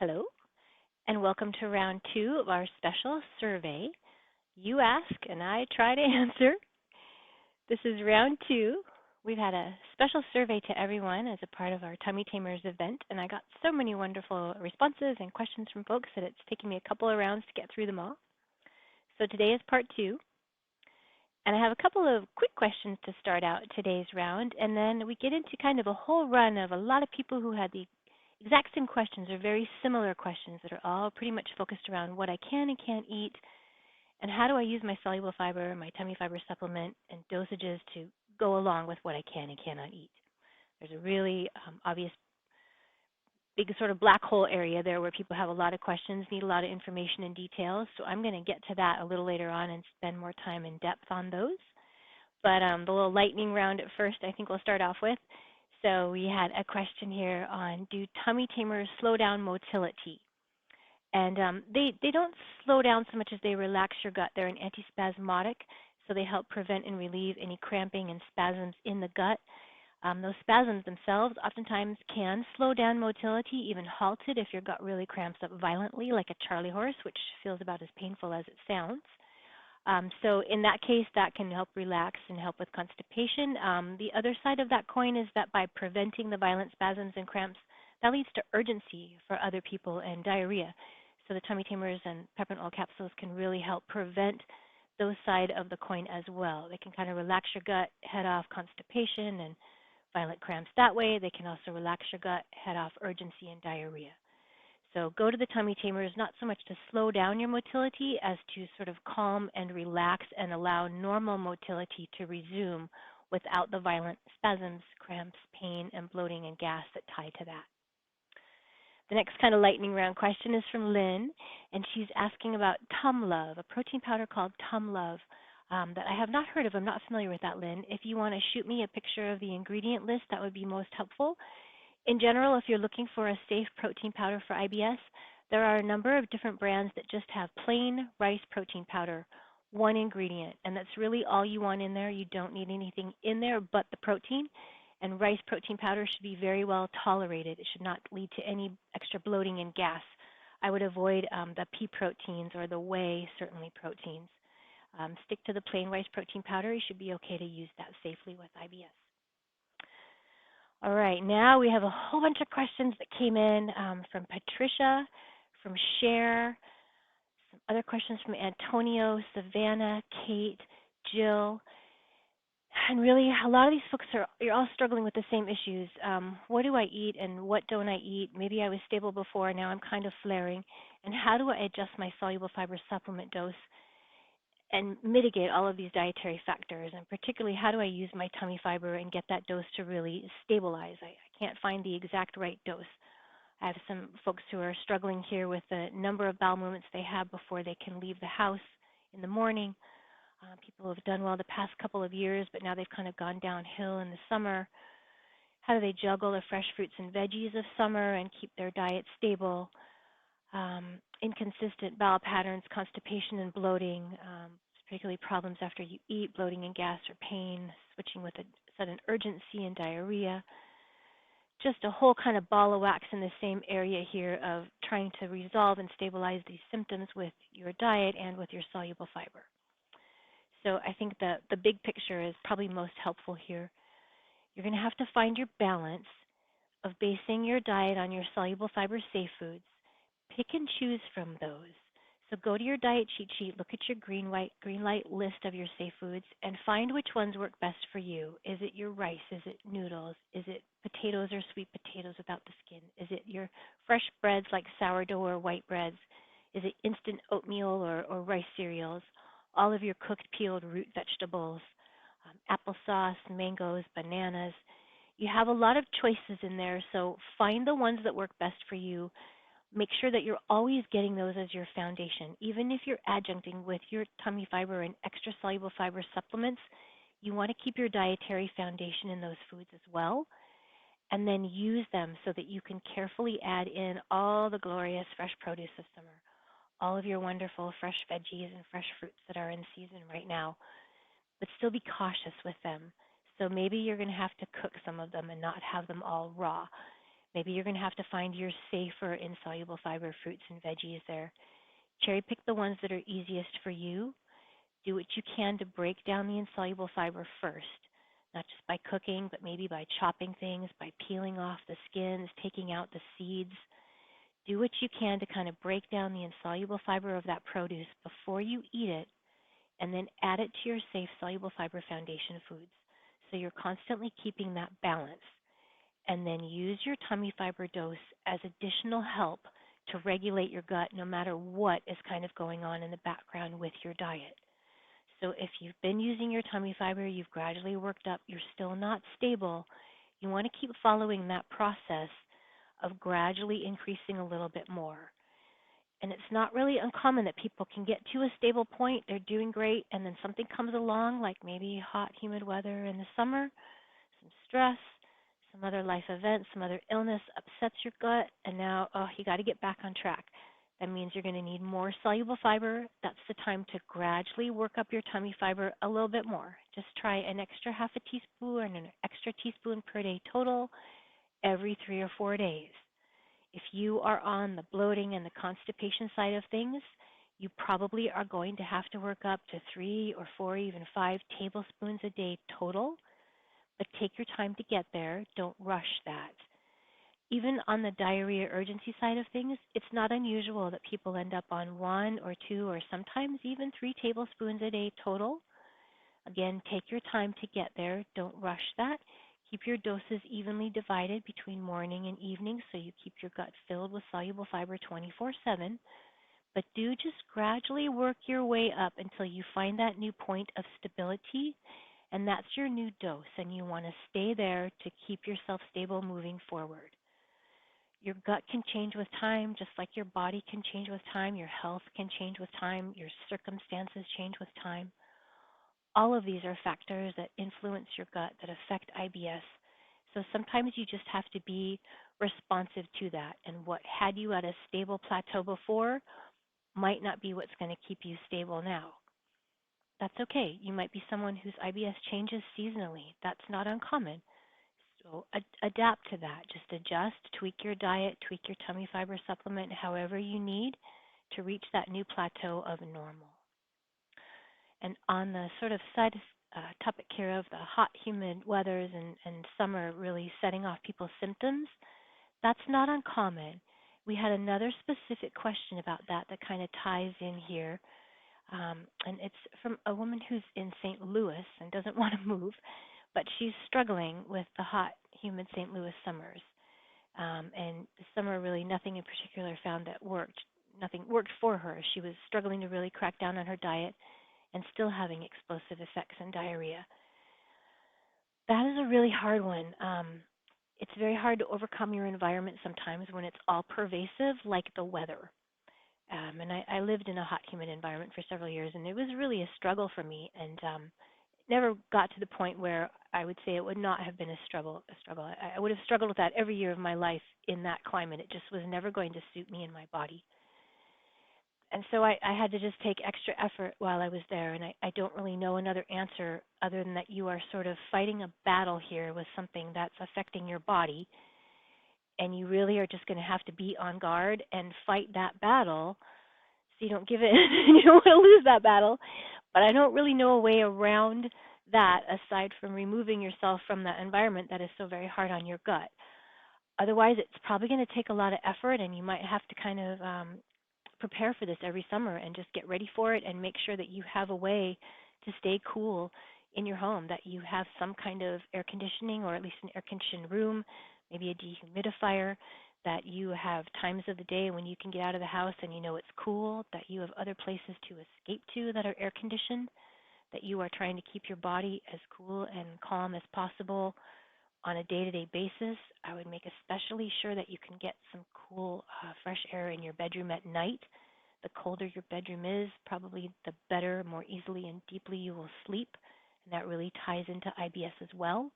Hello, and welcome to round two of our special survey. You ask, and I try to answer. This is round two. We've had a special survey to everyone as a part of our Tummy Tamers event, and I got so many wonderful responses and questions from folks that it's taken me a couple of rounds to get through them all. So today is part two, and I have a couple of quick questions to start out today's round, and then we get into kind of a whole run of a lot of people who had the exact same questions or very similar questions that are all pretty much focused around what I can and can't eat and how do I use my soluble fiber, my tummy fiber supplement, and dosages to go along with what I can and cannot eat. There's a really obvious big sort of black hole area there where people have a lot of questions, need a lot of information and details. So I'm going to get to that a little later on and spend more time in depth on those. But the little lightning round at first, I think we'll start off with. So we had a question here on, do tummy tamers slow down motility? And they don't slow down so much as they relax your gut. They're an antispasmodic, so they help prevent and relieve any cramping and spasms in the gut. Those spasms themselves oftentimes can slow down motility, even halt it if your gut really cramps up violently, like a Charlie horse, which feels about as painful as it sounds. So in that case, that can help relax and help with constipation. The other side of that coin is that by preventing the violent spasms and cramps, that leads to urgency for other people and diarrhea. So the tummy tamers and peppermint oil capsules can really help prevent those side of the coin as well. They can kind of relax your gut, head off constipation and violent cramps that way. They can also relax your gut, head off urgency and diarrhea. So go to the tummy tamers not so much to slow down your motility as to sort of calm and relax and allow normal motility to resume without the violent spasms, cramps, pain, and bloating and gas that tie to that. The next kind of lightning round question is from Lynn, and she's asking about Tum Love, a protein powder called Tum Love that I have not heard of. I'm not familiar with that, Lynn. If you want to shoot me a picture of the ingredient list, that would be most helpful. In general, if you're looking for a safe protein powder for IBS, there are a number of different brands that just have plain rice protein powder, one ingredient, and that's really all you want in there. You don't need anything in there but the protein, and rice protein powder should be very well tolerated. It should not lead to any extra bloating and gas. I would avoid the pea proteins or the whey, certainly proteins. Stick to the plain rice protein powder. You should be okay to use that safely with IBS. All right, now we have a whole bunch of questions that came in from Patricia, from Cher, some other questions from Antonio, Savannah, Kate, Jill. And really, a lot of these folks you're all struggling with the same issues. What do I eat and what don't I eat? Maybe I was stable before, now I'm kind of flaring. And how do I adjust my soluble fiber supplement dose and mitigate all of these dietary factors? And particularly, how do I use my tummy fiber and get that dose to really stabilize? I can't find the exact right dose. I have some folks who are struggling here with the number of bowel movements they have before they can leave the house in the morning. People have done well the past couple of years, but now they've kind of gone downhill in the summer. How do they juggle the fresh fruits and veggies of summer and keep their diet stable? Inconsistent bowel patterns, constipation and bloating, particularly problems after you eat, bloating and gas or pain, switching with a sudden urgency and diarrhea. Just a whole kind of ball of wax in the same area here of trying to resolve and stabilize these symptoms with your diet and with your soluble fiber. So I think the big picture is probably most helpful here. You're going to have to find your balance of basing your diet on your soluble fiber safe foods. Pick and choose from those. So go to your diet cheat sheet, look at your green light list of your safe foods, and find which ones work best for you. Is it your rice? Is it noodles? Is it potatoes or sweet potatoes without the skin? Is it your fresh breads like sourdough or white breads? Is it instant oatmeal or rice cereals? All of your cooked peeled root vegetables, applesauce, mangoes, bananas. You have a lot of choices in there, so find the ones that work best for you. Make sure that you're always getting those as your foundation. Even if you're adjuncting with your tummy fiber and extra soluble fiber supplements, you want to keep your dietary foundation in those foods as well, and then use them so that you can carefully add in all the glorious fresh produce of summer, all of your wonderful fresh veggies and fresh fruits that are in season right now, but still be cautious with them. So maybe you're going to have to cook some of them and not have them all raw. Maybe you're going to have to find your safer insoluble fiber fruits and veggies there. Cherry pick the ones that are easiest for you. Do what you can to break down the insoluble fiber first, not just by cooking, but maybe by chopping things, by peeling off the skins, taking out the seeds. Do what you can to kind of break down the insoluble fiber of that produce before you eat it, and then add it to your safe soluble fiber foundation foods. So you're constantly keeping that balance. And then use your tummy fiber dose as additional help to regulate your gut no matter what is kind of going on in the background with your diet. So if you've been using your tummy fiber, you've gradually worked up, you're still not stable, you want to keep following that process of gradually increasing a little bit more. And it's not really uncommon that people can get to a stable point, they're doing great, and then something comes along, like maybe hot, humid weather in the summer, some stress, some other life event, some other illness upsets your gut, and now, you got to get back on track. That means you're going to need more soluble fiber. That's the time to gradually work up your tummy fiber a little bit more. Just try an extra half a teaspoon and an extra teaspoon per day total every 3 or 4 days. If you are on the bloating and the constipation side of things, you probably are going to have to work up to 3 or 4, even 5 tablespoons a day total, but take your time to get there. Don't rush that. Even on the diarrhea urgency side of things, it's not unusual that people end up on 1 or 2 or sometimes even 3 tablespoons a day total. Again, take your time to get there. Don't rush that. Keep your doses evenly divided between morning and evening so you keep your gut filled with soluble fiber 24/7. But do just gradually work your way up until you find that new point of stability, and that's your new dose, and you want to stay there to keep yourself stable moving forward. Your gut can change with time, just like your body can change with time, your health can change with time, your circumstances change with time. All of these are factors that influence your gut that affect IBS. So sometimes you just have to be responsive to that. And what had you at a stable plateau before might not be what's going to keep you stable now. That's okay. You might be someone whose IBS changes seasonally. That's not uncommon. So adapt to that. Just adjust, tweak your diet, tweak your tummy fiber supplement however you need to reach that new plateau of normal. And on the sort of side topic here of the hot, humid weathers and summer really setting off people's symptoms, that's not uncommon. We had another specific question about that that kind of ties in here. And it's from a woman who's in St. Louis and doesn't want to move, but she's struggling with the hot, humid St. Louis summers. And the summer, really, nothing in particular found that worked. Nothing worked for her. She was struggling to really crack down on her diet and still having explosive effects and diarrhea. That is a really hard one. It's very hard to overcome your environment sometimes when it's all pervasive, like the weather. And I lived in a hot, humid environment for several years, and it was really a struggle for me. And never got to the point where I would say it would not have been a struggle. I would have struggled with that every year of my life in that climate. It just was never going to suit me and my body. And so I had to just take extra effort while I was there. And I don't really know another answer other than that you are sort of fighting a battle here with something that's affecting your body. And you really are just going to have to be on guard and fight that battle so you don't give in and you don't want to lose that battle. But I don't really know a way around that aside from removing yourself from that environment that is so very hard on your gut. Otherwise, it's probably going to take a lot of effort, and you might have to kind of prepare for this every summer and just get ready for it and make sure that you have a way to stay cool in your home, that you have some kind of air conditioning or at least an air conditioned room, maybe a dehumidifier, that you have times of the day when you can get out of the house and you know it's cool, that you have other places to escape to that are air conditioned, that you are trying to keep your body as cool and calm as possible on a day-to-day basis. I would make especially sure that you can get some cool, fresh air in your bedroom at night. The colder your bedroom is, probably the better, more easily and deeply you will sleep. And that really ties into IBS as well.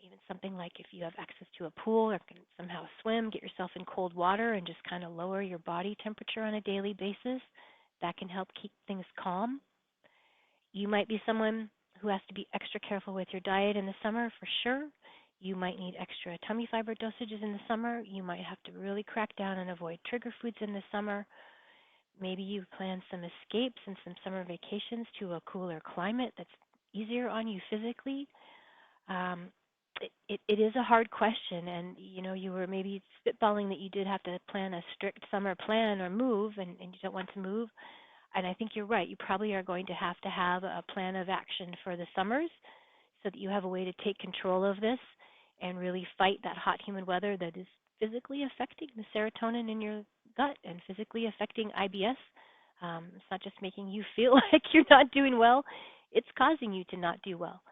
Even something like if you have access to a pool or can somehow swim, get yourself in cold water and just kind of lower your body temperature on a daily basis. That can help keep things calm. You might be someone who has to be extra careful with your diet in the summer for sure. You might need extra tummy fiber dosages in the summer. You might have to really crack down and avoid trigger foods in the summer. Maybe you plan some escapes and some summer vacations to a cooler climate that's easier on you physically. Um, it is a hard question, and you were maybe spitballing that you did have to plan a strict summer plan or move, and you don't want to move. And I think you're right. You probably are going to have a plan of action for the summers so that you have a way to take control of this and really fight that hot, humid weather that is physically affecting the serotonin in your gut and physically affecting IBS. It's not just making you feel like you're not doing well, it's causing you to not do well.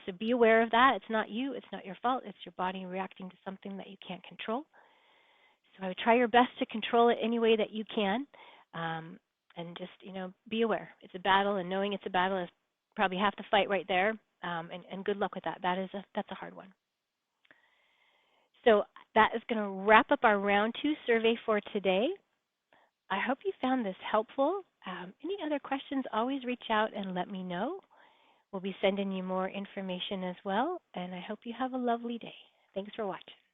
So be aware of that. It's not you, it's not your fault, it's your body reacting to something that you can't control. So I would try your best to control it any way that you can. Um, and just, be aware. It's a battle, and knowing it's a battle is probably half the fight right there. And good luck with that. That's a hard one. So that is going to wrap up our round 2 survey for today. I hope you found this helpful. Any other questions, always reach out and let me know. We'll be sending you more information as well, and I hope you have a lovely day. Thanks for watching.